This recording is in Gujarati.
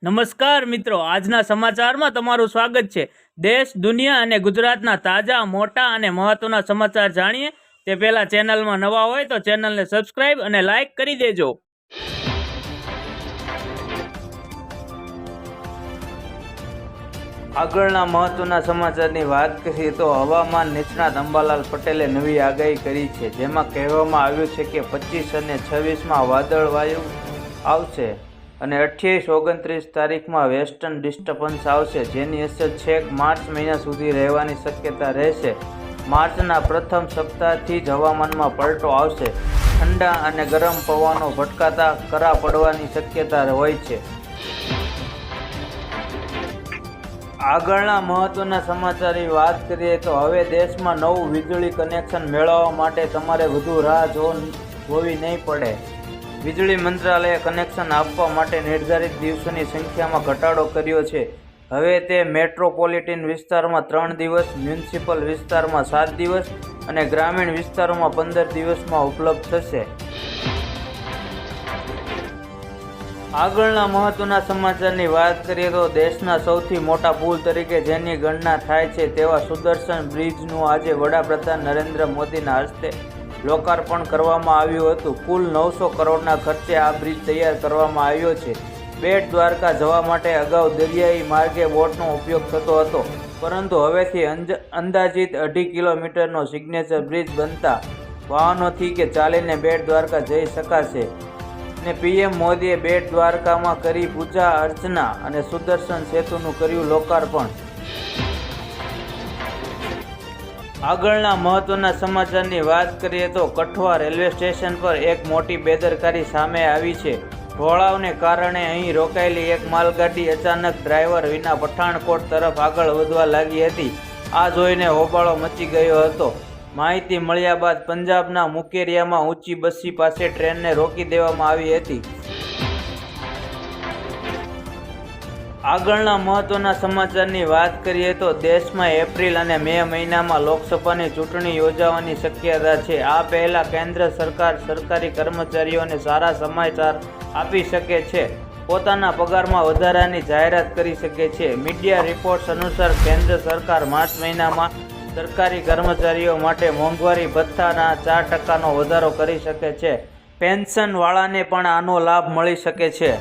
નમસ્કાર મિત્રો, આજના સમાચારમાં તમારું સ્વાગત છે। દેશ, દુનિયા અને ગુજરાતના તાજા, મોટા અને મહત્વના સમાચાર જાણીએ તે પહેલા ચેનલમાં નવા હોય તો ચેનલને સબસ્ક્રાઇબ અને લાઇક કરી દેજો। આગળના મહત્વના સમાચારની વાત કરીએ તો હવામાન નિષ્ણાત અંબાલાલ પટેલે નવી આગાહી કરી છે, જેમાં કહેવામાં આવ્યું છે કે 25 અને 26માં વાદળવાયુ આવશે અને 28-29 તારીખમાં વેસ્ટર્ન ડિસ્ટર્બન્સ આવશે, જેની અસર છેક માર્ચ મહિના સુધી રહેવાની શક્યતા રહેશે। માર્ચના પ્રથમ સપ્તાહથી જ હવામાનમાં પલટો આવશે। ઠંડા અને ગરમ પવનો ભટકાતા કરા પડવાની શક્યતા હોય છે। આગળના મહત્વના સમાચારની વાત કરીએ તો હવે દેશમાં નવું વીજળી કનેક્શન મેળવવા માટે તમારે વધુ રાહ જોવી નહીં પડે। વીજળી મંત્રાલયે કનેક્શન આપવા માટે નિર્ધારિત દિવસોની સંખ્યામાં ઘટાડો કર્યો છે। હવે તે મેટ્રોપોલિટન વિસ્તારમાં 3 દિવસ, મ્યુનિસિપલ વિસ્તારમાં 7 દિવસ અને ગ્રામીણ વિસ્તારોમાં 15 દિવસમાં ઉપલબ્ધ થશે। આગળના મહત્વના સમાચારની વાત કરીએ તો દેશના સૌથી મોટા પુલ તરીકે જેની ગણના થાય છે તેવા સુદર્શન બ્રિજનું આજે વડાપ્રધાન નરેન્દ્ર મોદીના હસ્તે લોકાર્પણ કરવામાં આવ્યું હતું। કુલ 900 કરોડના ખર્ચે આ બ્રિજ તૈયાર કરવામાં આવ્યો છે। બેટ દ્વારકા જવા માટે અગાઉ દરિયાઈ માર્ગે બોટનો ઉપયોગ થતો હતો, પરંતુ હવેથી અંદાજિત 2.5 કિલોમીટરનો સિગ્નેચર બ્રિજ બનતા વાહનોથી કે ચાલીને બેટ દ્વારકા જઈ શકાશે ને પીએમ મોદીએ બેટ દ્વારકામાં કરી પૂજા અર્ચના અને સુદર્શન સેતુનું કર્યું લોકાર્પણ। આગળના મહત્વના સમાચારની વાત કરીએ તો કઠવા રેલવે સ્ટેશન પર એક મોટી બેદરકારી સામે આવી છે। ઢોળાવને કારણે અહીં રોકાયેલી એક માલગાડી અચાનક ડ્રાઈવર વિના પઠાણકોટ તરફ આગળ વધવા લાગી હતી। આ જોઈને હોબાળો મચી ગયો હતો। માહિતી મળ્યા બાદ પંજાબના મુકેરિયામાં ઊંચી બસ્સી પાસે ટ્રેનને રોકી દેવામાં આવી હતી। આગળના મહત્વના સમાચારની વાત કરીએ તો દેશમાં એપ્રિલ અને મે મહિનામાં લોકસભાની ચૂંટણી યોજાવાની શક્યતા છે। આ પહેલા કેન્દ્ર સરકાર સરકારી કર્મચારીઓને સારા સમાચાર આપી શકે છે, પોતાના પગારમાં વધારાની જાહેરાત કરી શકે છે। મીડિયા રિપોર્ટ્સ અનુસાર કેન્દ્ર સરકાર માર્ચ મહિનામાં સરકારી કર્મચારીઓ માટે મોંઘવારી ભથ્થાના 4% વધારો કરી શકે છે। પેન્શનવાળાને પણ આનો લાભ મળી શકે છે।